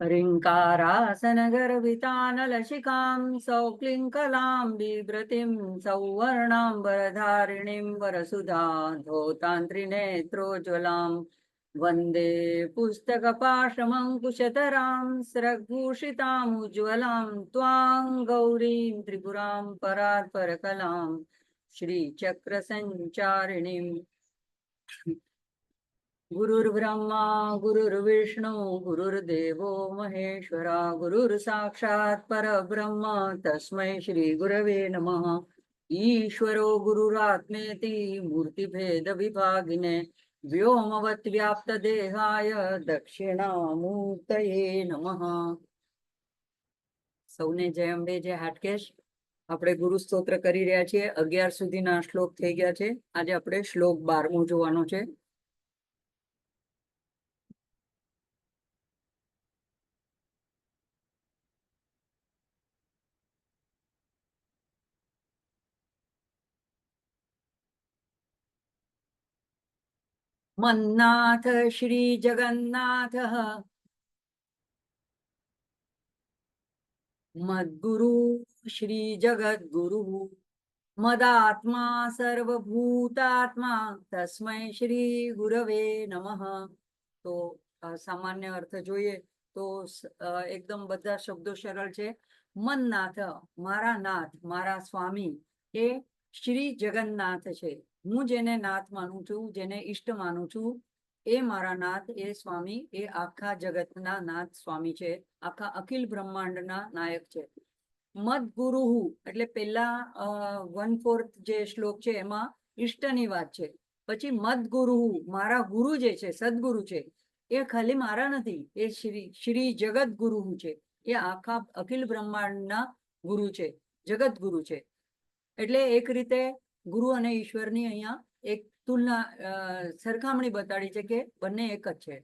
ह्रीङ्कारासनगर्भितानलशिखां सौक्लिङ्कलां बिभ्रतीं सौवर्णाम्बरधारिणीं वरसुधा धौतान्त्रिनेत्रोज्ज्वलां वन्दे पुस्तकपाशमङ्कुशधरां स्रग्भूषितामुज्ज्वलां त्वां गौरीं त्रिपुरां परात्परकलां श्रीचक्रसञ्चारिणीं। गुरुर्ब्रह्मा गुरुर्विष्णू गुरुर्देवो महेश्वरा गुरुर्साक्षात् परब्रह्म तस्मै श्री गुरवे नमः। ईश्वरो गुरुरात्मेति मूर्तिभेद विभागिने व्योमवत् व्याप्त देहाय दक्षिणामूर्तये नमः। સૌને જય અંબે જય હાટકેશ। આપણે ગુરુ સ્તોત્ર કરી રહ્યા છીએ। 11 સુધીના શ્લોક થઈ ગયા છે। આજે આપણે શ્લોક 12મો જોવાનો છે। मन्नाथ श्री जगन्नाथ मद्गुरु श्री जगद्गुरु मदात्मा सर्वभूतात्मा तस्मै श्री गुरवे नमः। तो सामान्य अर्थ જોઈએ તો એકદમ બધા શબ્દો સરળ છે। મન્નાથ મારા નાથ મારા સ્વામી એ શ્રી જગન્નાથ છે। હું જેને નાથ માનું છું જેને ઈષ્ટ માનું છું એ મારા નાથ એ સ્વામી એ આખા જગતના નાથ સ્વામી છે। આખા અખિલ બ્રહ્માંડના નાયક છે। મદ્ગુરુ એટલે પેલા 1/4 જે શ્લોક છે એમાં ઈષ્ટની વાત છે। પછી મદ્ગુરુ મારા ગુરુ જે છે સદગુરુ છે એ ખાલી મારા નથી એ શ્રી જગત ગુરુ છે। એ આખા અખિલ બ્રહ્માંડના ગુરુ છે જગત ગુરુ છે। એટલે એક રીતે ગુરુ અને ઈશ્વરની અહીંયા એક તુલના સરખામણી બતાડી છે કે બંને એક જ છે।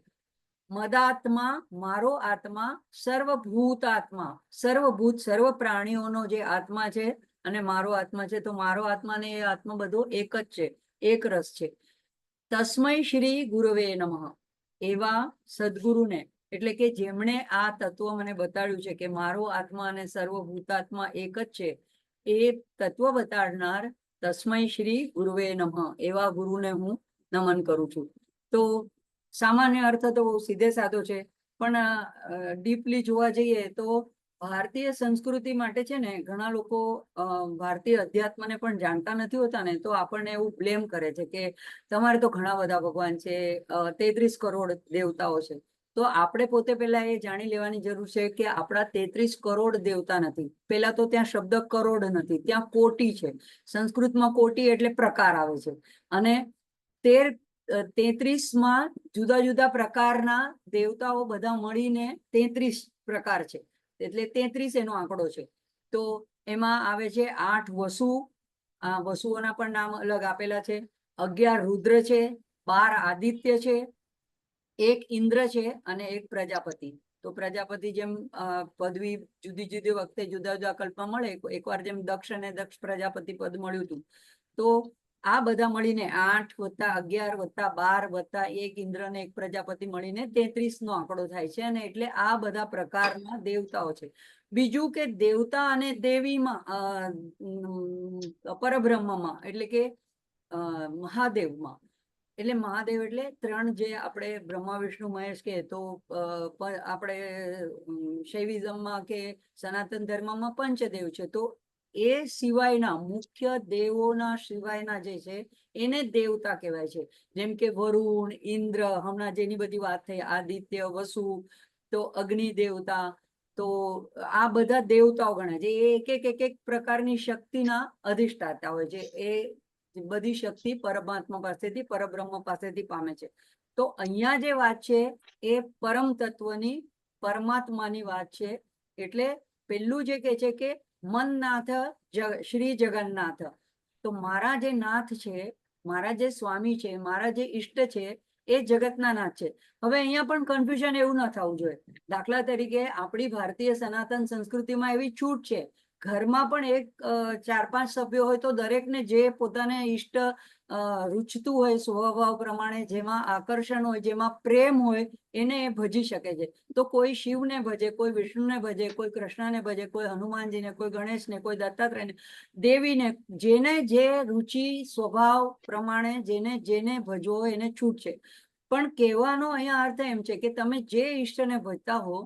મદાત્મા મારો આત્મા સર્વભૂત આત્મા સર્વભૂત સર્વ પ્રાણીઓનો જે આત્મા છે અને મારો આત્મા છે તો મારો આત્મા ને એ આત્મા બધો એક જ છે એક રસ છે। તસ્મૈ શ્રી ગુરવે નમઃ એવા સદગુરુને એટલે કે જેમણે આ તત્વ મને બતાડ્યું છે કે મારો આત્મા અને સર્વભૂતાત્મા એક જ છે એ તત્વ બતાડનાર તસ્મૈ શ્રી ગુરુવે નમઃ એવા ગુરુને હું નમન કરું છું। તો સામાન્ય અર્થ તો બહુ સીધે સાધો છે પણ ડીપલી જોવા જઈએ તો ભારતીય સંસ્કૃતિ માટે છે ને ઘણા લોકો ભારતીય અધ્યાત્મને પણ જાણતા નથી હોતા ને તો આપણને એવું બ્લેમ કરે છે કે તમારે તો ઘણા બધા ભગવાન છે 33 કરોડ દેવતાઓ છે। તો આપણે પોતે પહેલા એ જાણી લેવાની જરૂર છે કે આપણા 33 કરોડ દેવતા નથી। પહેલા તો ત્યાં શબ્દ કરોડ નથી ત્યાં કોટી છે। સંસ્કૃતમાં કોટી એટલે પ્રકાર આવે છે અને 33માં જુદા જુદા પ્રકારના દેવતાઓ બધા મળીને 33 પ્રકાર છે એટલે 33 એનો આંકડો છે। તો એમાં આવે છે 8 વસુ વસુઓના પણ નામ અલગ આપેલા છે। 11 રુદ્ર છે 12 આદિત્ય છે 1 ઇન્દ્ર છે અને 1 પ્રજાપતિ। તો પ્રજાપતિ જેમ પદવી જુદી જુદી વખતે જુદા જુદા કલ્પમાં મળે એકવાર જેમ દક્ષ અને દક્ષ પ્રજાપતિ પદ મળ્યું હતું તો આ બધા મળીને 8 + 11 + 12 + 1 ઇન્દ્ર અને 1 પ્રજાપતિ મળીને 33 નો આંકડો થાય છે અને એટલે આ બધા પ્રકારના દેવતાઓ છે। બીજું કે દેવતા અને દેવીમાં પરબ્રહ્મમાં એટલે કે મહાદેવમાં એટલે મહાદેવ એટલે 3 જે આપણે બ્રહ્મા વિષ્ણુ મહેશ કે તો આપણે શૈવિઝમમાં કે સનાતન ધર્મમાં પંચદેવ છે તો એ સિવાયના મુખ્ય દેવોના સિવાયના જે છે એને દેવતા કહેવાય છે। જેમ કે વરુણ ઇન્દ્ર હમણાં જેની બધી વાત થઈ આદિત્ય વસુ તો અગ્નિ દેવતા તો આ બધા દેવતાઓ ગણાય છે। એ એક પ્રકારની શક્તિના અધિષ્ઠાતા હોય છે। એ બધી શક્તિ પરમાત્મા પાસેથી પરબ્રહ્મ પાસેથી પામે છે। તો અહીંયા જે વાત છે એ પરમ તત્વની પરમાત્માની વાત છે। એટલે પેલું જે કહે છે કે મન્નાથ શ્રી જગન્નાથ તો મારા જે નાથ છે મારા જે સ્વામી છે મારા જે ઈષ્ટ છે એ જગતના નાથ છે। હવે અહીંયા પણ કન્ફ્યુઝન એવું ન થવું જોઈએ। દાખલા તરીકે આપણી ભારતીય સનાતન સંસ્કૃતિમાં એવી છૂટ છે ઘરમાં પણ એક 4-5 સભ્યો હોય તો દરેકને જે પોતાને ઈષ્ટ રૂચતું હોય સ્વભાવ પ્રમાણે, જેમાં આકર્ષણ હોય, જેમાં પ્રેમ હોય, એને એ ભજી શકે છે. તો કોઈ શિવને ભજે, કોઈ વિષ્ણુને ભજે, કોઈ કૃષ્ણને ભજે, કોઈ હનુમાનજીને, કોઈ ગણેશને, કોઈ દત્તાત્રેયને, દેવીને, જેને જે રુચિ સ્વભાવ પ્રમાણે જેને જેને ભજવો હોય એને છૂટ છે. પણ કહેવાનો અહીંયા અર્થ એમ છે કે તમે જે ઈષ્ટને ભજતા હો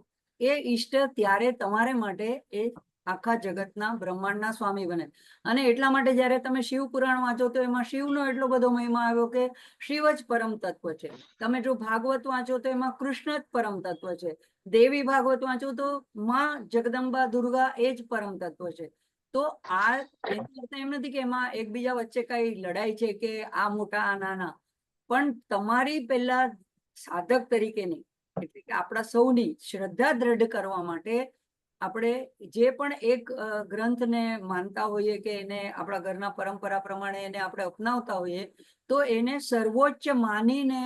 એ ઈષ્ટ ત્યારે તમારે માટે એ આખા જગતના બ્રહ્માંડના સ્વામી બને. અને એટલા માટે જ્યારે તમે શિવ પુરાણ વાંચો તો એમાં શિવનો એટલો બધો મહિમા આવ્યો કે શિવ જ પરમ તત્વ છે. તમે જો ભાગવત વાંચો તો એમાં કૃષ્ણ જ પરમ તત્વ છે. દેવી ભાગવત વાંચો તો માં જગદંબા દુર્ગા એ જ પરમ તત્વ છે. તો આ એમ નથી કે એમાં એકબીજા વચ્ચે કઈ લડાઈ છે કે આ મોટા આ નાના, પણ તમારી પહેલા સાધક તરીકેની એટલે કે આપણા સૌની શ્રદ્ધા દ્રઢ કરવા માટે આપણે જે પણ એક ગ્રંથને માનતા હોઈએ કે એને આપણા ઘરના પરંપરા પ્રમાણે એને આપણે અપનાવતા હોઈએ તો એને સર્વોચ્ચ માનીને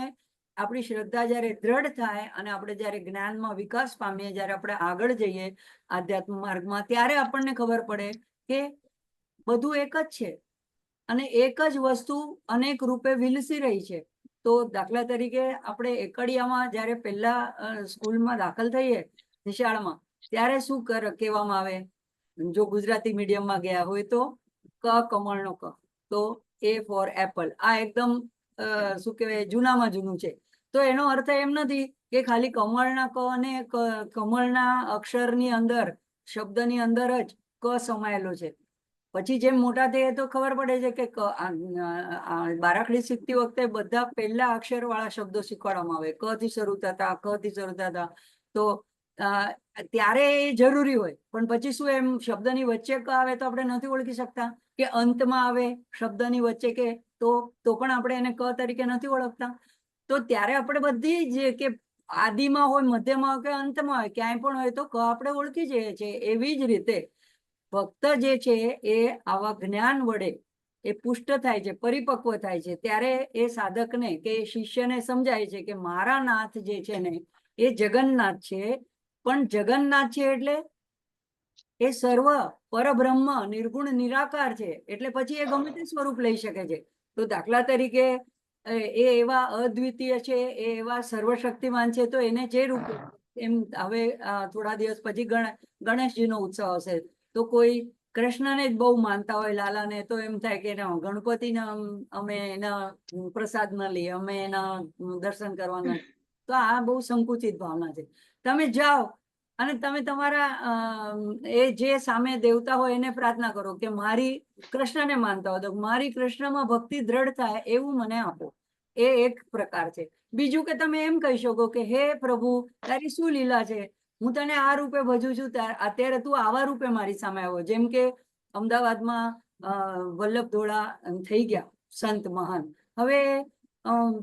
આપણી શ્રદ્ધા જ્યારે દ્રઢ થાય અને આપણે જ્યારે જ્ઞાનમાં વિકાસ પામીએ, જ્યારે આપણે આગળ જઈએ આધ્યાત્મ માર્ગમાં, ત્યારે આપણને ખબર પડે કે બધું એક જ છે અને એક જ વસ્તુ અનેક રૂપે વિલસી રહી છે. તો દાખલા તરીકે આપણે એકડિયામાં જ્યારે પહેલા સ્કૂલમાં દાખલ થઈએ નિશાળમાં, ત્યારે શું કહેવામાં આવે? જો ગુજરાતી મીડિયમમાં ગયા હોય તો ક કમળનો ક, તો એ ફોર એપલ. આ એકદમ શું કહેવાય જૂનામાં જૂનું છે. તો એનો અર્થ એમ નથી કે ખાલી કમળના ક અને કમળના અક્ષરની અંદર શબ્દની અંદર જ ક સમાયેલો છે. પછી જેમ મોટા થઈએ તો ખબર પડે છે કે બારાખડી શીખતી વખતે બધા પહેલા અક્ષર વાળા શબ્દો શીખવાડવામાં આવે, ક થી શરૂ થતા, ક થી શરૂ થતા. તો ત્યારે એ જરૂરી હોય, પણ પછી શું એમ શબ્દની વચ્ચે ક આવે તો આપણે નથી ઓળખી શકતા, કે અંતમાં આવે શબ્દની વચ્ચે કે તો પણ આપણે એને ક તરીકે નથી ઓળખતા. તો ત્યારે આપણે બધી જ કે આદિમાં હોય, મધ્યમાં હોય કે અંતમાં હોય, ક્યાંય પણ હોય તો ક આપણે ઓળખી જઈએ છીએ. એવી જ રીતે ભક્ત જે છે એ આવા જ્ઞાન વડે એ પુષ્ટ થાય છે, પરિપક્વ થાય છે, ત્યારે એ સાધકને કે શિષ્યને સમજાય છે કે મારા નાથ જે છે ને એ જગન્નાથ છે. પણ જગન્નાથ છે એટલે એ સર્વ પરબ્રહ્મ નિર્ગુણ નિરાકાર છે, એટલે પછી એ ગમે તે સ્વરૂપ લઈ શકે છે. તો દાખલા તરીકે એ એવા અદ્વિતીય છે, એ એવા સર્વશક્તિમાન છે, તો એને જે રૂપ, એમ હવે થોડા દિવસ પછી ગણેશજીનો ઉત્સવ આવશે તો કોઈ કૃષ્ણને જ બહુ માનતા હોય લાલાને, તો એમ થાય કે ગણપતિને અમે એના પ્રસાદ ન લઈએ, અમે એના દર્શન કરવાના. તો આ બહુ સંકુચિત ભાવના છે. તમે જાઓ અને તમે તમારા એ જે સામે દેવતા હોય એને પ્રાર્થના કરો કે મારી કૃષ્ણને માનતા હોય તો મારી કૃષ્ણમાં ભક્તિ દ્રઢ થાય એવું મને આપો. એ એક પ્રકાર છે. બીજું કે તમે એમ કહી શકો કે હે પ્રભુ, તારી શું લીલા છે, હું તને આ રૂપે ભજું છું, અત્યારે તું આવા રૂપે મારી સામે આવ્યો. જેમ કે અમદાવાદમાં વલ્લભ ધોળા થઈ ગયા સંત મહાન, હવે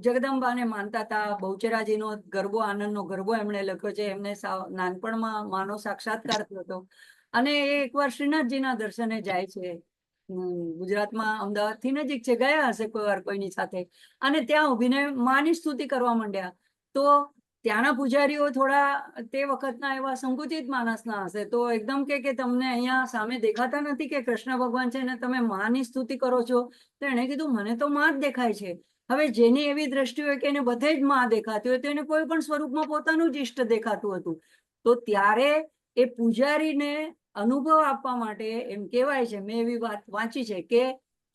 જગદંબાને માનતા હતા. બહુચરાજીનો ગરબો, આનંદનો ગરબો એમણે લખ્યો છે. એમને નાનપણમાં માનો સાક્ષાત્કાર થયો હતો અને એ એકવાર શ્રીનાથજીના દર્શને જાય છે. ગુજરાતમાં અમદાવાદથી નજીક છે, ગયા હશે કોઈ વાર કોઈની સાથે, અને ત્યાં ઊભીને માની સ્તુતિ કરવા માંડ્યા. તો ત્યાંના પૂજારીઓ થોડા તે વખતના એવા સંકુચિત માણસના હશે, તો એકદમ કે તમને અહીંયા સામે દેખાતા નથી કે કૃષ્ણ ભગવાન છે ને તમે માની સ્તુતિ કરો છો? તો એણે કીધું મને તો માં જ દેખાય છે. હવે જેની એવી દ્રષ્ટિ હોય કે એને બધે જ માં દેખાતી હોય તો એને કોઈ પણ સ્વરૂપમાં પોતાનું જ ઈષ્ટ દેખાતું હતું. તો ત્યારે એ પૂજારીને અનુભવ આપવા માટે એમ કહેવાય છે, મેં એવી વાત વાંચી છે કે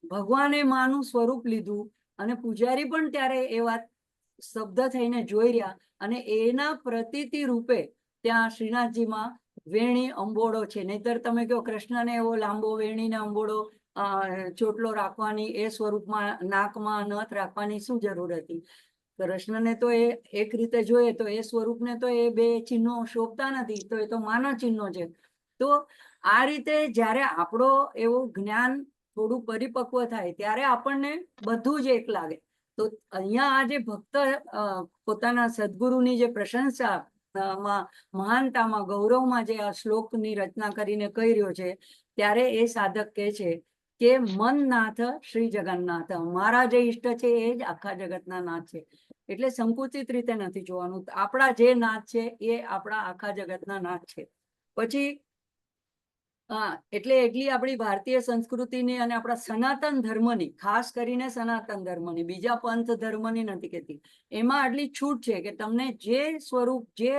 ભગવાને માનું સ્વરૂપ લીધું અને પૂજારી પણ ત્યારે એ વાત શબ્દ થઈને જોઈ રહ્યા અને એના પ્રતીતિ રૂપે ત્યાં શ્રીનાથજીમાં વેણી અંબોડો છે. નહીતર તમે કહો કૃષ્ણને એવો લાંબો વેણીને અંબોડો ચોટલો રાખવાની, એ સ્વરૂપમાં નાકમાં નથ રાખવાની શું જરૂર હતી? કૃષ્ણને તો એ એક રીતે જોઈએ તો એ સ્વરૂપને તો એ બે ચિહ્નો શોભતા નથી, તો એ તો માના ચિહ્નો છે. તો આ રીતે જ્યારે આપણો એવું જ્ઞાન થોડું પરિપક્વ થાય ત્યારે આપણને બધું જ એક લાગે. તો અહીંયા આ જે ભક્ત પોતાના સદગુરુની જે પ્રશંસા મહાનતામાં, ગૌરવમાં જે આ શ્લોકની રચના કરીને કહી રહ્યો છે, ત્યારે એ સાધક કહે છે કે મન નાથ શ્રી જગન્નાથ, મારા જે ઈષ્ટ છે એ જ આખા જગતના નાથ છે. એટલે સંકુચિત રીતે નથી જોવાનું. આપણા જે નાથ છે એ આપણા આખા જગતના નાથ છે. પછી હા, એટલે એટલી આપણી ભારતીય સંસ્કૃતિની અને આપણા સનાતન ધર્મની, ખાસ કરીને સનાતન ધર્મની, બીજા પંથ ધર્મની નથી કહેતી, એમાં આટલી છૂટ છે કે તમને જે સ્વરૂપ, જે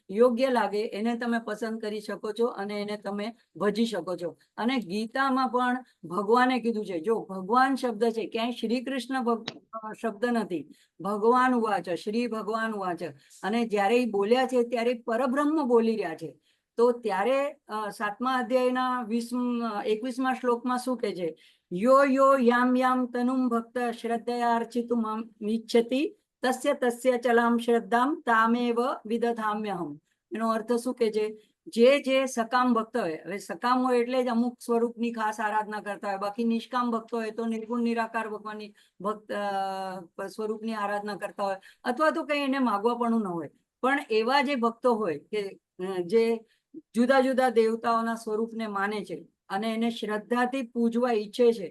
યોગ્ય લાગે એને તમે પસંદ કરી શકો છો અને એને તમે ભજી શકો છો. અને ગીતામાં પણ ભગવાને કીધું છે, જો ભગવાન શબ્દ છે, ક્યાંય શ્રી કૃષ્ણ શબ્દ નથી, ભગવાન વાચ, શ્રી ભગવાન વાચ. અને જ્યારે એ બોલ્યા છે ત્યારે પરબ્રહ્મ બોલી રહ્યા છે. તો ત્યારે 7મા અધ્યાયના 21મા શ્લોકમાં શું કહે છે? યો યો યામ યામ તનુમ ભક્ત શ્રદ્ધયા અર્ચિતુમ ઈચ્છતિ તસ્ય તસ્ય ચલામ શ્રદ્ધામ તામેવ વિદધામ્યહમ. એનો અર્થ શું કે છે? જે સકામ ભક્ત હોય, હવે સકામ હોય એટલે જ અમુક સ્વરૂપની ખાસ આરાધના કરતા હોય, બાકી નિષ્કામ ભક્ત હોય તો નિર્ગુણ નિરાકાર ભગવાનની ભક્ત સ્વરૂપની આરાધના કરતા હોય, અથવા તો કંઈ એને માગવા પણ ન હોય. પણ એવા જે ભક્તો હોય કે જે જુદા જુદા દેવતાઓના સ્વરૂપને માને છે અને એને શ્રદ્ધાથી પૂજવા ઈચ્છે છે,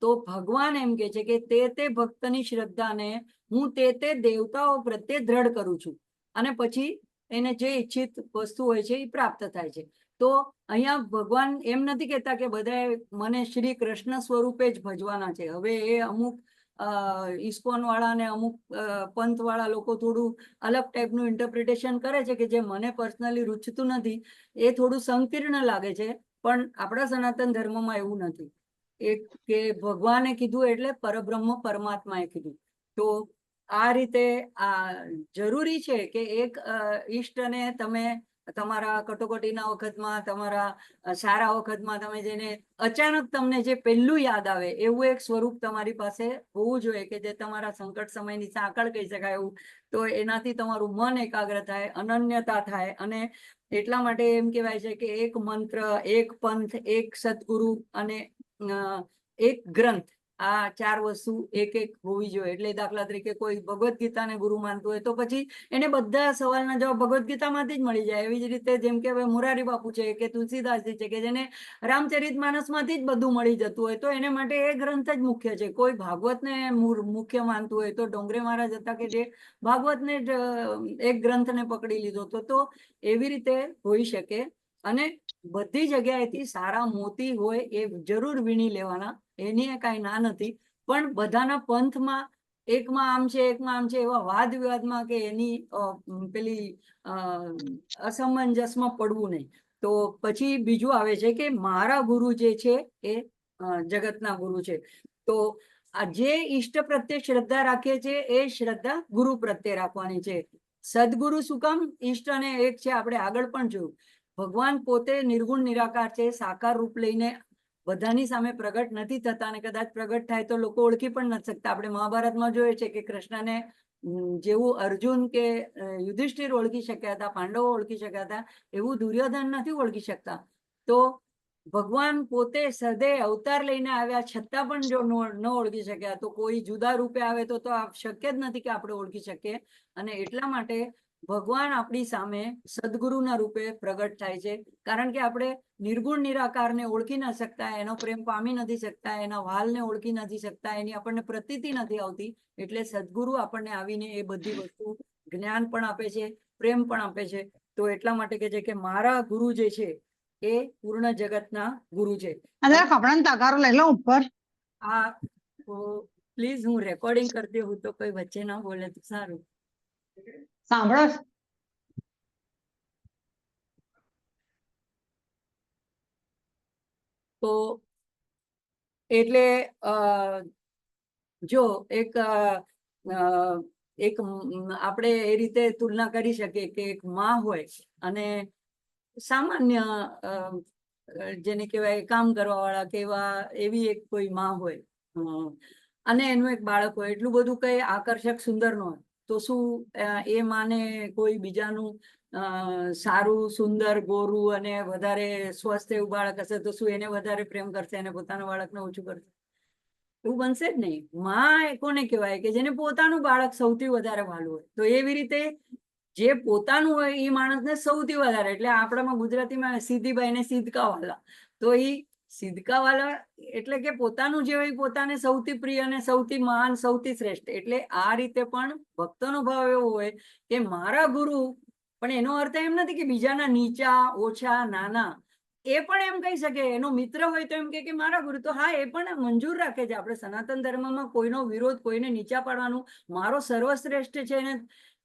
તો ભગવાન એમ કે છે કે તે ભક્તની શ્રદ્ધાને હું તે દેવતાઓ પ્રત્યે દ્રઢ કરું છું અને પછી એને જે ઈચ્છિત વસ્તુ હોય છે એ પ્રાપ્ત થાય છે. તો અહીંયા ભગવાન એમ નથી કહેતા કે બધાએ મને શ્રી કૃષ્ણ સ્વરૂપે જ ભજવાના છે. હવે એ અમુક ઇસ્કોન વાળા ને અમુક પંથ વાળા લોકો થોડું અલગ ટાઈપનું ઇન્ટરપ્રિટેશન કરે છે કે જે મને પર્સનલી રૂચતું નથી, એ થોડું સંકીર્ણ લાગે છે. પણ આપણા સનાતન ધર્મમાં એવું નથી. એક કે ભગવાને કીધું એટલે પરબ્રહ્મ પરમાત્માએ કીધું. તો આ રીતે આ જરૂરી છે કે એક ઈષ્ટને તમે તમારા કટોકટીના વખતમાં, તમારા સારા વખતમાં, તમે જેને અચાનક તમને જે પહેલું યાદ આવે એવું એક સ્વરૂપ તમારી પાસે હોવું જોઈએ કે જે તમારા સંકટ સમયની સાંકળ કહી શકાય એવું. તો એનાથી તમારું મન એકાગ્ર થાય, અનન્યતા થાય. અને એટલા માટે એમ કહેવાય છે કે એક મંત્ર, એક પંથ, એક સદગુરુ અને એક ગ્રંથ, આ 4 વસ્તુ એક હોવી જોઈએ. એટલે દાખલા તરીકે કોઈ ભગવદ્ ગીતાને ગુરુ માનતું હોય તો પછી એને બધા સવાલના જવાબ ભગવદ્ ગીતામાંથી જ મળી જાય. એવી જ રીતે જેમ કે હવે મોરારી બાપુ છે કે તુલસીદાસજી છે કે જેને રામચરિત માનસમાંથી જ બધું મળી જતું હોય, તો એને માટે એ ગ્રંથ જ મુખ્ય છે. કોઈ ભાગવતને મુખ્ય માનતું હોય તો ડોંગરે મહારાજ હતા કે જે ભાગવતને જ એક ગ્રંથને પકડી લીધો તો એવી રીતે હોઈ શકે. અને બધી જગ્યાએથી સારા મોતી હોય એ જરૂર વીણી લેવાના, એની કાંઈ ના નથી. પણ બધાના પંથમાં એકમાં આમ છે, એકમાં આમ છે, એવા વાદ વિવાદમાં કે એની પેલી અસમંજસમાં પડવું નહીં. તો પછી બીજું આવે છે કે મારા ગુરુ જે છે એ જગતના ગુરુ છે. તો આ જે ઈષ્ટ પ્રત્યે શ્રદ્ધા રાખે છે એ શ્રદ્ધા ગુરુ પ્રત્યે રાખવાની છે. સદગુરુ શું કામ? ઈષ્ટ અને એક છે, આપણે આગળ પણ જોયું. ભગવાન પોતે નિર્ગુણ નિરાકાર છે, સાકાર રૂપ લઈને બધાની સામે પ્રગટ નથી થતા, અને કદાચ પ્રગટ થાય તો લોકો ઓળખી પણ નથી શકતા. આપણે મહાભારતમાં જોઈએ છે કે કૃષ્ણને જેવું અર્જુન કે યુધિષ્ઠિર ઓળખી શક્યા હતા, પાંડવો ઓળખી શક્યા હતા, એવું દુર્યોધન નથી ઓળખી શકતા. તો ભગવાન પોતે સદે અવતાર લઈને આવ્યા છતાં પણ જો ન ઓળખી શક્યા, તો કોઈ જુદા રૂપે આવે તો શક્ય જ નથી કે આપણે ઓળખી શકીએ. અને એટલા માટે ભગવાન આપણી સામે સદગુરુના રૂપે પ્રગટ થાય છે. કારણ કે આપણે નિર્ગુણ નિરાકારને ઓળખી ન શકતા, એનો પ્રેમ પામી નથી શકતા, એના વાલને ઓળખી નથી શકતા, એની આપણને પ્રતીતિ નથી આવતી. એટલે સદગુરુ આપણને આવીને એ બધી વસ્તુ જ્ઞાન પણ આપે છે, પ્રેમ પણ આપે છે. તો એટલા માટે કે છે કે મારા ગુરુ જે છે એ પૂર્ણ જગતના ગુરુ છે. કપડાનો તગારો લઈ લો ઉપર. આ પ્લીઝ, હું રેકોર્ડિંગ કરતી હું તો કોઈ વચ્ચે ના બોલે તો સારું. સાંભળો. તો એટલે જો એક આપણે એ રીતે તુલના કરી શકીએ કે એક માં હોય અને સામાન્ય જેને કહેવાય કામ કરવા વાળા કેવા એવી એક કોઈ માં હોય અને એનું એક બાળક હોય. એટલું બધું કઈ આકર્ષક સુંદર ન હોય તો શું એ માને કોઈ બીજાનું સારું, સુંદર, ગોરું અને વધારે સ્વસ્થ એવું બાળક હશે તો શું એને વધારે પ્રેમ કરશે અને પોતાના બાળકને ઓછું કરશે? એવું બનશે જ નહીં. માં કોને કહેવાય કે જેને પોતાનું બાળક સૌથી વધારે વાલું હોય. તો એવી રીતે જે પોતાનું હોય એ માણસને સૌથી વધારે, એટલે આપણામાં ગુજરાતીમાં સીધીબાઈને સિધકાવાલા, તો એ સિધકાવાલા એટલે કે પોતાનું જે હોય પોતાને સૌથી પ્રિય અને સૌથી મહાન, સૌથી શ્રેષ્ઠ. એટલે આ રીતે પણ ભક્તનો ભાવ એવો હોય કે મારા ગુરુ, પણ એનો અર્થ એમ નથી કે બીજાના નીચા, ઓછા, નાના. એ પણ એમ કહી શકે, એનો મિત્ર હોય તો એમ કે મારા ગુરુ, તો હા, એ પણ મંજૂર રાખે છે. આપણે સનાતન ધર્મમાં કોઈનો વિરોધ, કોઈને નીચા પાડવાનું, મારો સર્વશ્રેષ્ઠ છે ને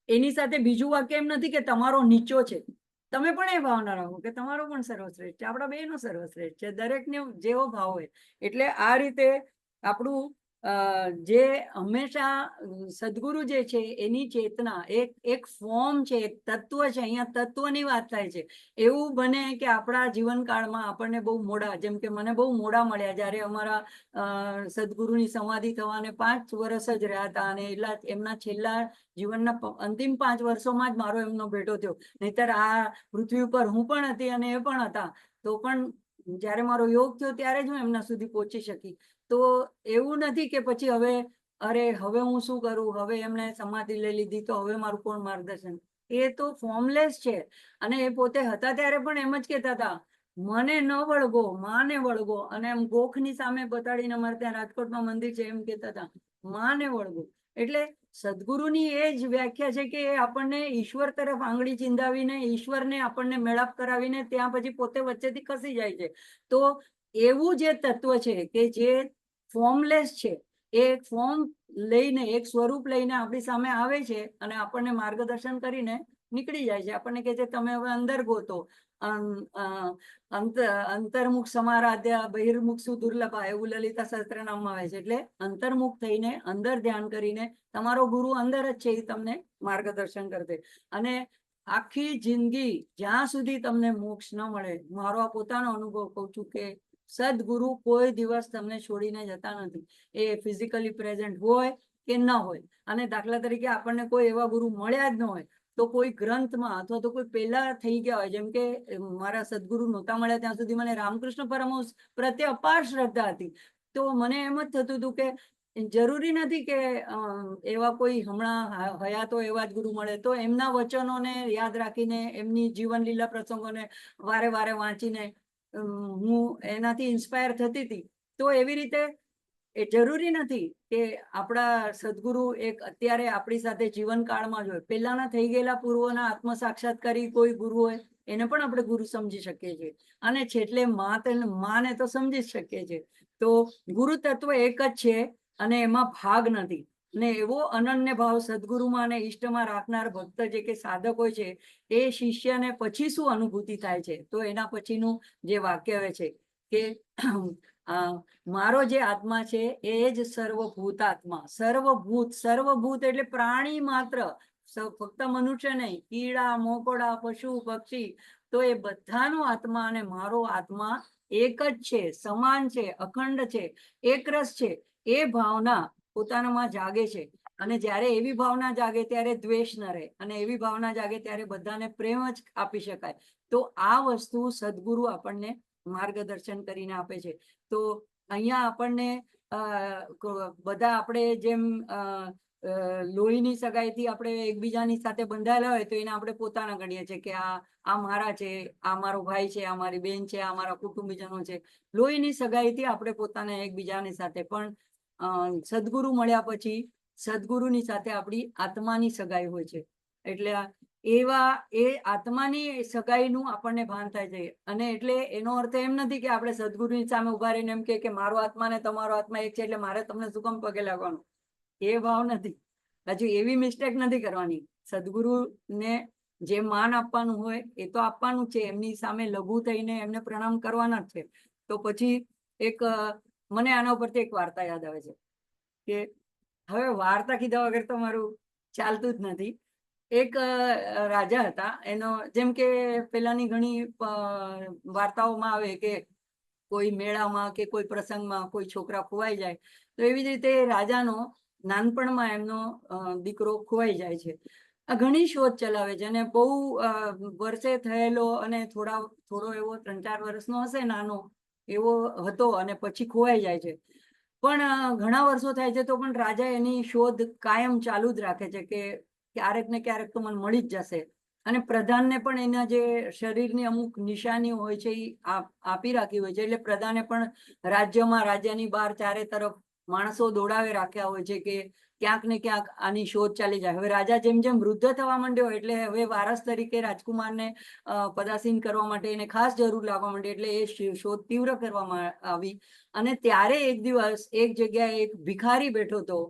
એની સાથે બીજું વાક્ય એમ નથી કે તમારો નીચો છે. તમે પણ એ ભાવના રાખો કે તમારો પણ સર્વશ્રેષ્ઠ છે, આપણા બેનો સર્વશ્રેષ્ઠ છે, દરેકને જેવો ભાવ હોય. એટલે આ રીતે આપણું જે હંમેશા સદગુરુ જે છે એની ચેતના એક ફોર્મ છે, એક તત્વ છે. અહીંયા તત્વની વાત થાય છે. એવું બને કે આપણા જીવનકાળમાં આપણને બહુ મોડા, જેમ કે મને બહુ મોડા મળ્યા, જ્યારે અમારા સદગુરુની સમાધિ થવાને 5 વર્ષ જ રહ્યા હતા, અને એટલા એમના છેલ્લા જીવનના અંતિમ 5 વર્ષોમાં જ મારો એમનો ભેટો થયો. નહીતર આ પૃથ્વી ઉપર હું પણ હતી અને એ પણ હતા, તો પણ જ્યારે મારો યોગ થયો ત્યારે જ હું એમના સુધી પહોંચી શકી. તો એવું નથી કે પછી હવે હું શું કરું, હવે એમને સમાધિ લઈ લીધી તો હવે મારું કોણ માર્ગદર્શન. એ તો ફોર્મલેસ છે. અને એ પોતે હતા ત્યારે પણ એમ જ કહેતા હતા, મને ન વળગો, માને વળગો. અને એમ ગોખની સામે બતાડીને, અમારે ત્યાં રાજકોટમાં મંદિર છે, એમ કહેતા હતા, માને વળગો. એટલે સદગુરુની એ જ વ્યાખ્યા છે કે એ આપણને ઈશ્વર તરફ આંગળી ચીંધાવીને, ઈશ્વરને આપણને મેળાપ કરાવીને ત્યાં પછી પોતે વચ્ચેથી ખસી જાય છે. તો એવું જે તત્વ છે કે જે ફોર્મલેસ છે, એ ફોર્મ લઈને, એક સ્વરૂપ લઈને આપણી સામે આવે છે અને આપણને માર્ગદર્શન કરીને નીકળી જાય છે. આપણને કહે છે તમે હવે અંદર ગોતો, અંતર્મુખ સમારાધ્યા બહિર્મુખ સુદુર્લભા, એવું લલિતા સહસ્ત્રનામમાં આવે છે. એટલે અંતર્મુખ થઈને અંદર ધ્યાન કરીને તમારો ગુરુ અંદર જ છે, એ તમને માર્ગદર્શન કરશે. અને આખી જિંદગી જ્યાં સુધી તમને મોક્ષ ન મળે, મારો આ પોતાનો અનુભવ કહું છું કે સદગુરુ કોઈ દિવસ તમને છોડીને જતા નથી. એ ફિઝિકલી પ્રેઝન્ટ હોય કે ન હોય. અને દાખલા તરીકે આપણને કોઈ એવા ગુરુ મળ્યા જ ન હોય, તો કોઈ ગ્રંથમાં અથવા તો કોઈ પેલા થઈ ગયા હોય, જેમ કે મારા સદગુરુ નહોતા મળ્યા ત્યાં સુધી મને રામકૃષ્ણ પરમહંસ પ્રત્યે અપાર શ્રદ્ધા હતી. તો મને એમ જ થતું હતું કે જરૂરી નથી કે એવા કોઈ હમણાં હયાત હોય એવા જ ગુરુ મળે. તો એમના વચનોને યાદ રાખીને, એમની જીવન લીલા પ્રસંગોને વારે વારે વાંચીને હું એનાથી ઇન્સ્પાયર થતી હતી. તો એવી રીતે એ જરૂરી નથી કે આપણા સદગુરુ એક અત્યારે આપણી સાથે જીવનકાળમાં જ હોય. પહેલાના થઈ ગયેલા પૂર્વના આત્મ સાક્ષાત્કારી કોઈ ગુરુ હોય, એને પણ આપણે ગુરુ સમજી શકીએ છીએ. અને છેલ્લે માને તો સમજી જ શકીએ છીએ. તો ગુરુ તત્વ એક જ છે અને એમાં ભાગ નથી. ને એવો અનન્ય ભાવ સદગુરુમાં અને ઈષ્ટમાં રાખનાર ભક્ત જે કે સાધક હોય છે, એ શિષ્યને પછી શું અનુભૂતિ થાય છે, તો એના પછીનું જે વાક્ય આવે છે કે મારો જે આત્મા છે એ જ સર્વભૂત આત્મા. સર્વભૂત એટલે પ્રાણી માત્ર, ફક્ત મનુષ્ય નહીં, કીડા મોકોડા પશુ પક્ષી, તો એ બધાનો આત્મા અને મારો આત્મા એક જ છે, સમાન છે, અખંડ છે, એકરસ છે. એ ભાવના પોતાનામાં જાગે છે. અને જ્યારે એવી ભાવના જાગે ત્યારે દ્વેષ ન રહે, અને એવી ભાવના જાગે ત્યારે બધાને પ્રેમ જ આપી શકાય. તો આ વસ્તુ સદગુરુ આપણને માર્ગદર્શન કરીને આપે છે. તો અહીંયા આપણને બધા આપણે જેમ લોહીની સગાઈથી આપણે એકબીજાની સાથે બંધાયેલા હોય, તો એને આપણે પોતાના ગણીએ છીએ કે આ મારા છે, આ મારો ભાઈ છે, આ મારી બેન છે, આ મારા કુટુંબીજનો છે. લોહીની સગાઈથી આપણે પોતાના એકબીજાની સાથે, પણ સદગુરુ મળ્યા પછી સદગુરુની સાથે આપણી આત્માની સગાઈ હોય છે. એટલે એ આત્માની સગાઈનું આપણને ભાન થાય છે. અને એટલે એનો અર્થ એમ નથી કે આપણે સદગુરુની સામે ઉભા રહીને એમ કે મારો આત્મા ને તમારો આત્મા એક છે, એટલે મારે તમને શું કામ પગે લાગવાનું, એ ભાવ નથી. હજુ એવી મિસ્ટેક નથી કરવાની. સદગુરુને જે માન આપવાનું હોય એ તો આપવાનું છે, એમની સામે લઘુ થઈને એમને પ્રણામ કરવાના જ છે. તો પછી મને આના ઉપરથી એક વાર્તા યાદ આવે છે કે હવે વાર્તા કીધા વગર તો મારું ચાલતું જ નથી. એક રાજા હતા, એનો જેમ કે પેલાની ઘણી વાર્તાઓમાં આવે કે કોઈ મેળામાં કે કોઈ પ્રસંગમાં કોઈ છોકરા ખોવાઈ જાય, તો એવી જ રીતે રાજાનો નાનપણમાં એમનો દીકરો ખોવાઈ જાય છે. આ ઘણી શોધ ચલાવે છે અને બહુ વર્ષે થયેલો, અને થોડો એવો 3-4 વર્ષનો હશે, નાનો એવો હતો, અને પછી ખોવાઈ જાય છે. પણ ઘણા વર્ષો થાય છે તો પણ રાજા એની શોધ કાયમ ચાલુ જ રાખે છે કે ક્યારેક ને ક્યારેક તો મને મળી જ જશે. અને પ્રધાનને પણ એના જે શરીરની અમુક નિશાનીઓ હોય છે એ આપી રાખી હોય છે. એટલે પ્રધાને પણ રાજ્યની બહાર ચારે તરફ માણસો દોડાવે રાખ્યા હોય છે કે ક્યાંક ને ક્યાંક આની શોધ ચાલી જાય. હવે રાજા જેમ જેમ વૃદ્ધ થવા માંડ્યો એટલે હવે વારસ તરીકે રાજકુમારને પદાસીન કરવા માટે એને ખાસ જરૂર લાગવા માંડી, એટલે એ શોધ તીવ્ર કરવામાં આવી. અને ત્યારે એક દિવસ એક જગ્યાએ એક ભિખારી બેઠો હતો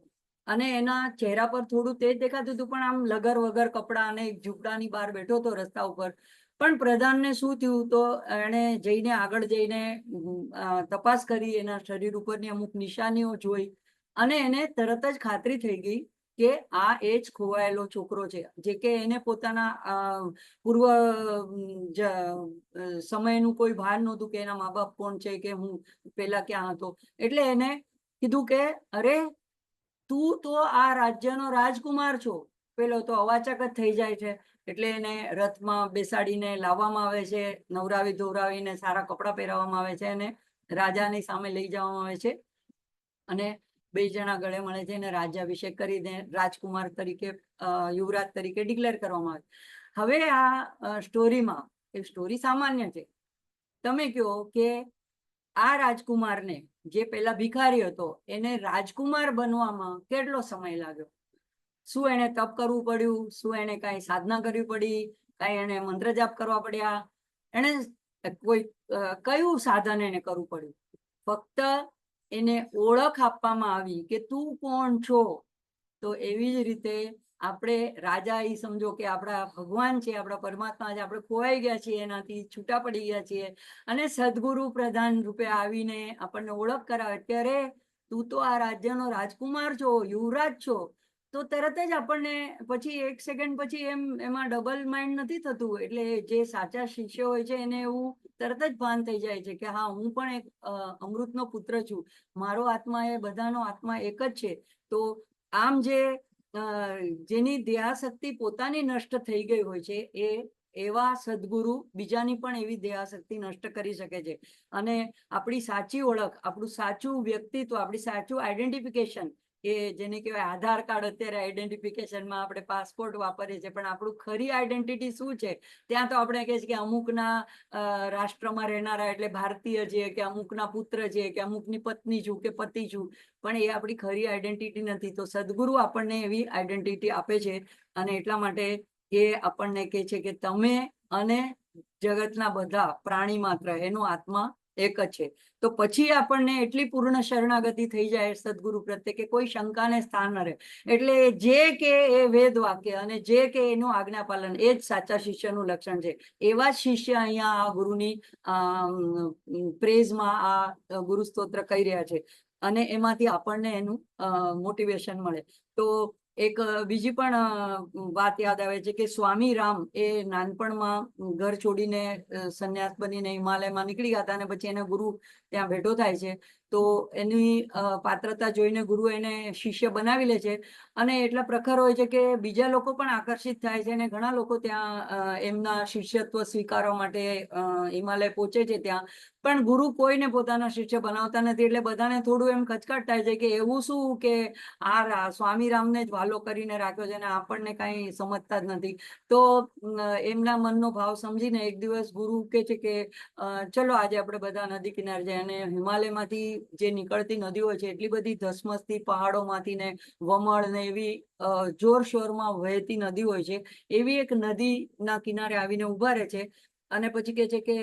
અને એના ચહેરા પર થોડું તેજ દેખાતું હતું, પણ આમ લગર વગર કપડા અને એક ઝૂંપડાની બહાર બેઠો હતો રસ્તા ઉપર. પણ પ્રધાનને શું થયું, તો એણે જઈને આગળ જઈને તપાસ કરી, એના શરીર ઉપરની અમુક નિશાનીઓ જોઈ અને એને તરત જ ખાતરી થઈ ગઈ કે આ એ જ ખોવાયેલો છોકરો છે, જે કે એને પોતાના પૂર્વ સમયનું કોઈ ભાન નહોતું કે એના મા બાપ કોણ છે, કે હું પેલા ક્યાં હતો. એટલે એને કીધું કે અરે તું તો આ રાજ્યનો રાજકુમાર છો. પેલો તો અવાચક જ થઈ જાય છે. એટલે એને રથમાં બેસાડીને લાવવામાં આવે છે, નવરાવી ધોરાવીને સારા કપડાં પહેરાવવામાં આવે છે અને રાજાની સામે લઈ જવામાં આવે છે અને બે જણા ગળે મળે છે અને રાજ્યાભિષેક કરીને રાજકુમાર તરીકે યુવરાજ તરીકે ડિક્લેર કરવામાં આવે. હવે આ સ્ટોરીમાં એક સ્ટોરી સામાન્ય છે. તમે કહો કે આ રાજકુમારને જે પેલા ભિખારી હતો એને રાજકુમાર બનવામાં કેટલો સમય લાગ્યો? શું એને તપ કરવું પડ્યું? શું એને કઈ સાધના કરવી પડી? કઈ એને મંત્ર જાપ કરવા પડ્યા? એને કોઈ કયું સાધન એને કરવું પડ્યું? ફક્ત એને ઓળખ આપવામાં આવી કે તું કોણ છો. તો એવી જ રીતે આપણે રાજા એ સમજો કે આપણા ભગવાન છે, આપણા પરમાત્મા છે, આપણે ખોવાઈ ગયા છીએ, એનાથી છૂટા પડી ગયા છીએ અને સદગુરુ પ્રધાન રૂપે આવીને આપણને ઓળખ કરાવે ત્યારે તું તો આ રાજ્યનો રાજકુમાર છો, યુવરાજ છો. તો તરત જ આપણને પછી એક સેકન્ડ પછી એમાં ડબલ માઇન્ડ નથી થતું. એટલે જે સાચા શિષ્ય હોય છે એને એવું તરત જ ભાન થઈ જાય છે કે હા, હું પણ એક અમૃતનો પુત્ર છું, મારો આત્મા એ બધાનો આત્મા એક જ છે. તો આમ જેની દેહાશક્તિ પોતાની નષ્ટ થઈ ગઈ હોય છે એ એવા સદગુરુ બીજાની પણ એવી દેહાશક્તિ નષ્ટ કરી શકે છે. અને આપણી સાચી ઓળખ, આપણું સાચું વ્યક્તિત્વ, આપણી સાચું આઈડેન્ટિફિકેશન, કે જેને કહેવાય આધાર કાર્ડ, અત્યારે આઈડેન્ટિફિકેશનમાં આપણે પાસપોર્ટ વાપરીએ છીએ, પણ આપણું ખરી આઈડેન્ટિટી શું છે? ત્યાં તો આપણે કહીએ છીએ કે અમુકના રાષ્ટ્રમાં રહેનારા એટલે ભારતીય છે, કે અમુકના પુત્ર છે, કે અમુકની પત્ની છું કે પતિ છું, પણ એ આપણી ખરી આઈડેન્ટિટી નથી. તો સદગુરુ આપણને એવી આઈડેન્ટિટી આપે છે અને એટલા માટે એ આપણને કહે છે કે તમે અને જગતના બધા પ્રાણી માત્ર એનો આત્મા એક જ છે. તો પછી આપણને એટલી પૂર્ણ શરણાગતિ થઈ જાય સદગુરુ પ્રત્યે કે કોઈ શંકાને સ્થાન ન રહે. એટલે જે કે એ વેદ વાક્ય અને જે કે એનું આજ્ઞા પાલન એ જ સાચા શિષ્યનું લક્ષણ છે. એવા જ શિષ્ય અહીંયા આ ગુરુની પ્રેઝમાં આ ગુરુ સ્તોત્ર કહી રહ્યા છે અને એમાંથી આપણને એનું મોટિવેશન મળે. તો એક બીજી પણ વાત યાદ આવે છે કે સ્વામી રામ એ નાનપણમાં ઘર છોડીને સંન્યાસ બનીને હિમાલયમાં નીકળી ગયા હતા અને પછી એને ગુરુ ત્યાં ભેટો થાય છે. તો એની પાત્રતા જોઈને ગુરુ એને શિષ્ય બનાવી લે છે અને એટલા પ્રખર હોય છે કે બીજા લોકો પણ આકર્ષિત થાય છે અને ઘણા લોકો ત્યાં એમના શિષ્યત્વ સ્વીકારવા માટે હિમાલય પહોંચે છે ત્યાં. પણ ગુરુ કોઈને પોતાના શિષ્ય બનાવતા નથી. એટલે બધાને થોડું એમ ખચકાટ થાય છે કે એવું શું કે આ સ્વામી રામને જ વાલો કરીને રાખ્યો છે અને આપણને કઈ સમજતા જ નથી. તો એમના મનનો ભાવ સમજીને એક દિવસ ગુરુ કહે છે કે ચલો આજે આપણે બધા નદી કિનારે જાય. અને હિમાલયમાંથી જે નીકળતી નદીઓ છે એટલી બધી ધસમસતી પહાડોમાંથી ને વમળ ને એવી જોરશોરમાં વહેતી નદી હોય છે. એવી એક નદીના કિનારે આવીને ઉભા રહે છે અને પછી કહે છે કે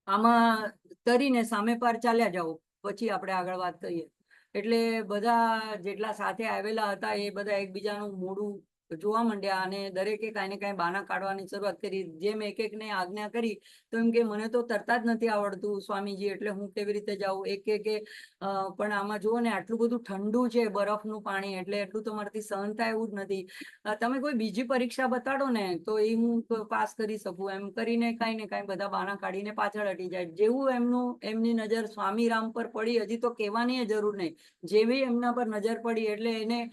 આમાં તરીને સામે પાર ચાલ્યા જાઓ, પછી આપણે આગળ વાત કરીએ. એટલે બધા જેટલા સાથે આવેલા હતા એ બધા એકબીજાનું મોઢું જોવા માંડ્યા અને દરેકે કાંઈ ને કાંઈ બાના કાઢવાની શરૂઆત કરી. જેમ એક એકને આજ્ઞા કરી તો એમ કે મને તો તરતા જ નથી આવડતું સ્વામીજી, એટલે હું કેવી રીતે જાઉં? એક કે પણ આમાં જુઓ ને આટલું બધું ઠંડુ છે, બરફનું પાણી, એટલે એટલું તો મારાથી સહન થાય એવું જ નથી. તમે કોઈ બીજી પરીક્ષા બતાડો ને તો એ હું પાસ કરી શકું. એમ કરીને કાંઈ ને કાંઈ બધા બાના કાઢીને પાછળ હટી જાય. જેવું એમની નજર સ્વામી રામ પર પડી, હજી તો કહેવાની જરૂર નહીં, જેવી એમના પર નજર પડી એટલે એને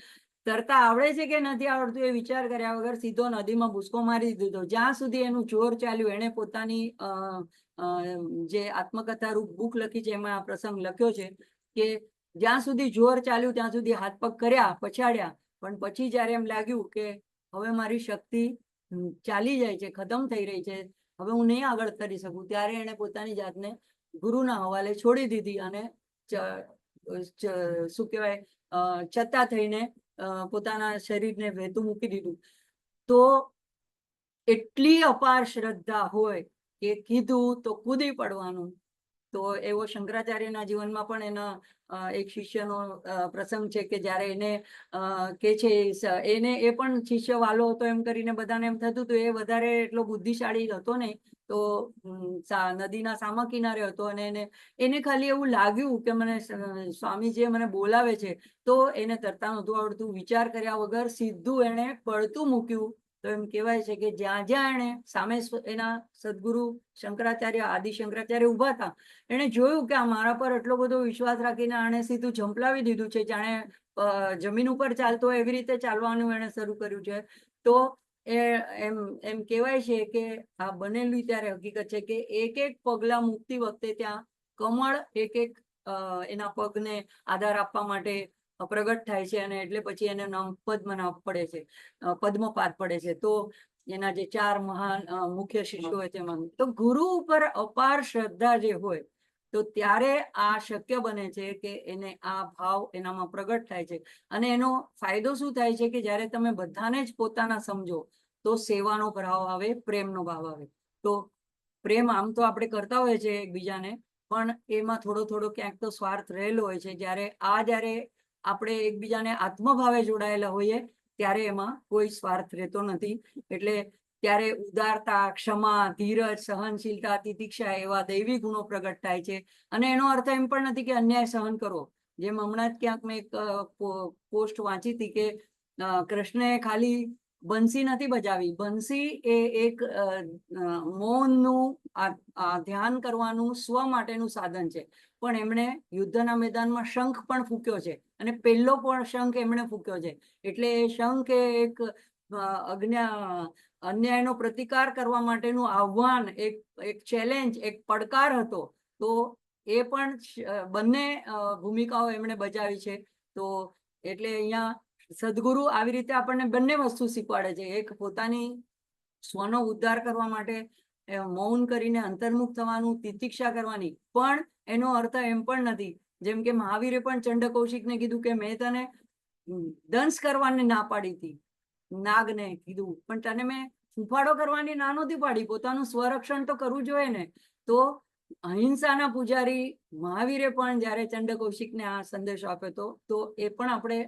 તરતા આવડે છે કે નથી આવડતું એ વિચાર કર્યા વગર સીધો નદીમાં ભૂસકો મારી દીધો. જ્યાં સુધી એનું જોર ચાલ્યું, એને પોતાની જે આત્મકથા રૂપ બુક લખી છે એમાં આ પ્રસંગ લખ્યો છે કે જ્યાં સુધી જોર ચાલ્યું ત્યાં સુધી હાથ પગ કર્યા, પછાડ્યા, પણ પછી જયારે એમ લાગ્યું કે હવે મારી શક્તિ ચાલી જાય છે, ખતમ થઈ રહી છે, હવે હું નહીં આગળ કરી શકું, ત્યારે એને પોતાની જાતને ગુરુના હવાલે છોડી દીધી અને શું કહેવાય ચત્તા થઈને પોતાના શરીરને વહેતું મૂકી દીધું. તો એટલી અપાર શ્રદ્ધા હોય કે કીધું તો કૂદી પડવાનું. તો એવો શંકરાચાર્યના જીવનમાં પણ એના એક શિષ્યનો પ્રસંગ છે કે જ્યારે એને કે છે એને એ પણ શિષ્ય વાલો હતો એમ કરીને બધાને એમ થતું હતું એ વધારે એટલો બુદ્ધિશાળી હતો નહીં. તો નદીના સામા કિનારે હતો અને એને ખાલી એવું લાગ્યું કે મને સ્વામીજીએ મને બોલાવે છે. તો એને તરતા નહોતું આવડતું. વિચાર કર્યા વગર સીધું એને પડતું મૂક્યું. તો એમ કહેવાય છે કે જ્યાં જ્યાં એને સામે એના સદગુરુ શંકરાચાર્ય આદિ શંકરાચાર્ય ઉભા હતા એને જોયું કે આ મારા પર એટલો બધો વિશ્વાસ રાખીને આણે સીધું ઝંપલાવી દીધું છે, જાણે જમીન ઉપર ચાલતો હોય એવી રીતે ચાલવાનું એને શરૂ કર્યું છે. તો એમ કહેવાય છે કે આ બનેલું ત્યારે હકીકત છે કે એક એક પગલા મૂકતી વખતે ત્યાં કમળ એક એક એના પગને આધાર આપવા માટે પ્રગટ થાય છે અને એટલે પછી એને નામ પદ્મનાભ પડે છે, પદ્મપાદ પડે છે. તો એના જે 4 મહાન મુખ્ય શિષ્યો હોય તેમાં તો ગુરુ ઉપર અપાર શ્રદ્ધા જે હોય તો ત્યારે આ શક્ય બને છે કે એને આ ભાવ એનામાં પ્રગટ થાય છે. અને એનો ફાયદો શું થાય છે કે જ્યારે તમે બધાને જ પોતાના સમજો તો સેવાનો ભાવ આવે, પ્રેમનો ભાવ આવે. તો પ્રેમ આમ તો આપણે કરતા હોય છે એકબીજાને, પણ એમાં થોડો થોડો ક્યાંક તો સ્વાર્થ રહેલો હોય છે. જ્યારે આપણે એકબીજાને આત્મભાવે જોડાયેલા હોઈએ ત્યારે એમાં કોઈ સ્વાર્થ રહેતો નથી. એટલે ત્યારે ઉદારતા, ક્ષમા, ધીરજ, સહનશીલતા, તિતિક્ષા એવા દૈવી ગુણો પ્રગટ થાય છે. અને એનો અર્થ એમ પણ નથી કે અન્યાય સહન કરો. જેમ હમણાં જ ક્યાંક મેં એક પોસ્ટ વાંચી હતી કે કૃષ્ણએ ખાલી બંસી નથી બજાવી. બંસી એ એક મૌનનું ધ્યાન કરવાનું સ્વ માટેનું સાધન છે. પણ એમણે યુદ્ધના મેદાનમાં શંખ પણ ફૂક્યો છે અને પહેલો પણ શંખ એમણે ફૂક્યો છે. એટલે એ શંખ એ એક અન્યાયનો પ્રતિકાર કરવા માટેનું આહ્વાન, એક ચેલેન્જ, એક પડકાર હતો. તો એ પણ બંને ભૂમિકાઓ એમણે બજાવી છે. તો એટલે અહીંયા સદગુરુ આવી રીતે આપણને બંને વસ્તુ શીખવાડે છે. એક પોતાની સ્વનો ઉદ્ધાર કરવા માટે મૌન કરીને અંતર્મુખ થવાનું, તિતિક્ષા કરવાની. પણ એનો અર્થ એમ પણ નથી, જેમ કે મહાવીરે પણ ચંડ કૌશિકને કીધું કે મેં તને દંશ કરવાની ના પાડી હતી, નાગને કીધું, પણ તને મેં ફૂફાડો કરવાની ના નહોતી પાડી. પોતાનું સ્વરક્ષણ તો કરવું જોઈએ ને. તો અહિંસાના પૂજારી મહાવીરે પણ જ્યારે ચંડ કૌશિકને આ સંદેશો આપ્યો તો એ પણ આપણે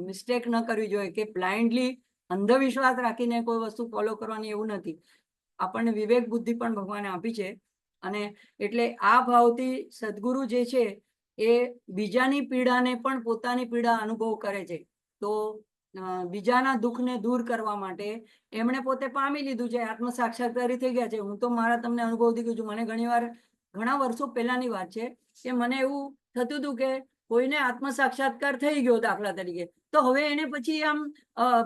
મિસ્ટેક ન કરવી જોઈએ કે બ્લાઇન્ડલી અંધવિશ્વાસ રાખીને કોઈ વસ્તુ ફોલો કરવાની, એવું નથી. આપણને વિવેક બુદ્ધિ પણ ભગવાને આપી છે. અને એટલે આ ભાવથી સદગુરુ જે છે એ બીજાની પીડાને પણ પોતાની પીડા અનુભવ કરે છે. તો બીજાના દુઃખને દૂર કરવા માટે એમણે પોતે પામી લીધું છે, આત્મ સાક્ષાત્કારી થઈ ગયા છે. હું તો મારા તમને અનુભવથી કહું છું, મને ઘણા વર્ષો પહેલાની વાત છે કે મને એવું થતું હતું કે કોઈને આત્મ સાક્ષાત્કાર થઈ ગયો દાખલા તરીકે, તો હવે એને પછી આમ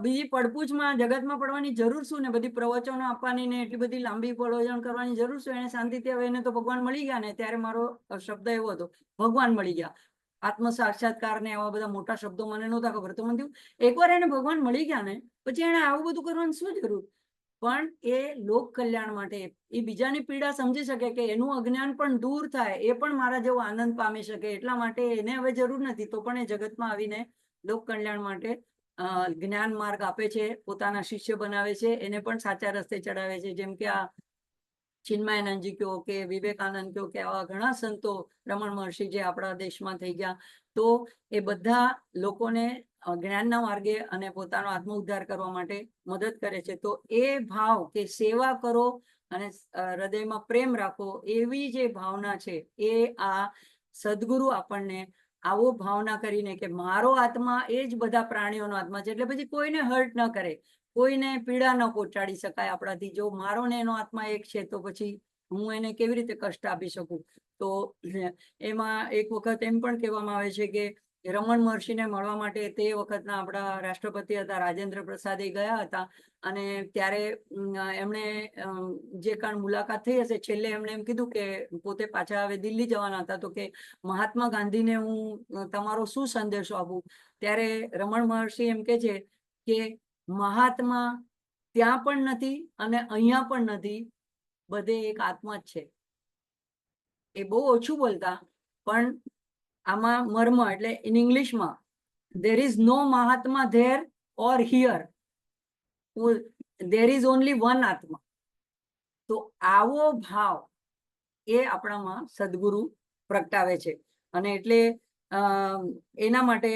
બીજી પડપૂછમાં જગતમાં પડવાની જરૂર શું ને, બધી પ્રવચનો આપવાની ને એટલી બધી લાંબી પ્રવચન કરવાની જરૂર શું? એને શાંતિથી હવે એને તો ભગવાન મળી ગયા ને. ત્યારે મારો શબ્દ એવો હતો, ભગવાન મળી ગયા. આત્મ સાક્ષાત્કાર ને આવા બધા મોટા શબ્દો મને નહોતા ખબર. તો મને થયું એકવાર એને ભગવાન મળી ગયા ને પછી એને આવું બધું કરવાની શું જરૂર? પણ એ લોક કલ્યાણ માટે, એ બીજાની પીડા સમજી શકે કે એનું અજ્ઞાન પણ દૂર થાય, એ પણ મારા જેવો આનંદ પામી શકે, એટલા માટે એને હવે જરૂર નથી. તો પણ એ જગતમાં આવીને લોક કલ્યાણ માટે જ્ઞાન માર્ગ આપે છે, પોતાના શિષ્ય બનાવે છે, એને પણ સાચા રસ્તે ચડાવે છે. જેમ કે આ ચિન્મયાનંદજી કહો કે વિવેકાનંદ કહો કે આવા ઘણા સંતો, રમણ મહર્ષિ જે આપણા દેશમાં થઈ ગયા, તો એ બધા લોકોને જ્ઞાનના માર્ગે અને પોતાનો આત્મ ઉદ્ધાર કરવા માટે મદદ કરે છે. તો એ ભાવ કે સેવા કરો અને હૃદયમાં પ્રેમ રાખો, એવી જે ભાવના છે એ આ સદગુરુ આપણને આવો ભાવના કરીને કે મારો આત્મા એ જ બધા પ્રાણીઓનો આત્મા છે, એટલે પછી કોઈને હર્ટ ન કરે, કોઈને પીડા ન પહોંચાડી શકાય આપણાથી. જો મારો ને એનો આત્મા એક છે તો પછી હું એને કેવી રીતે કષ્ટ આપી શકું? તો એમાં એક વખત એમ પણ કહેવામાં આવે છે કે રમણ મહર્ષિને મળવા માટે તે વખતના આપણા રાષ્ટ્રપતિ હતા રાજેન્દ્ર પ્રસાદ એ ગયા હતા. અને ત્યારે એમણે જે કાળ મુલાકાત થઈ હશે, છેલ્લે એમણે એમ કીધું કે પોતે પાછા હવે દિલ્હી જવાના હતા, તો કે મહાત્મા ગાંધીને હું તમારો શું સંદેશો આપું? ત્યારે રમણ મહર્ષિ એમ કે છે કે મહાત્મા ત્યાં પણ નથી અને અહીંયા પણ નથી, બધે એક આત્મા જ છે. એ બહુ ઓછું બોલતા, પણ આમાં મર્મ એટલે ઇન ઇંગ્લિશમાં there is no Mahatma there or here, there is only one આત્મા. તો આવો ભાવ એ આપણામાં સદગુરુ પ્રગટાવે છે. અને એટલે એના માટે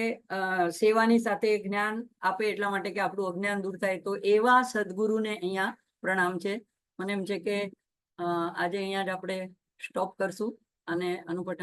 સેવાની સાથે જ્ઞાન આપે એટલા માટે કે આપણું અજ્ઞાન દૂર થાય. તો એવા સદગુરુને અહીંયા પ્રણામ છે. મને એમ છે કે આજે અહીંયા જ આપણે સ્ટોપ કરશું અને અનુપઠન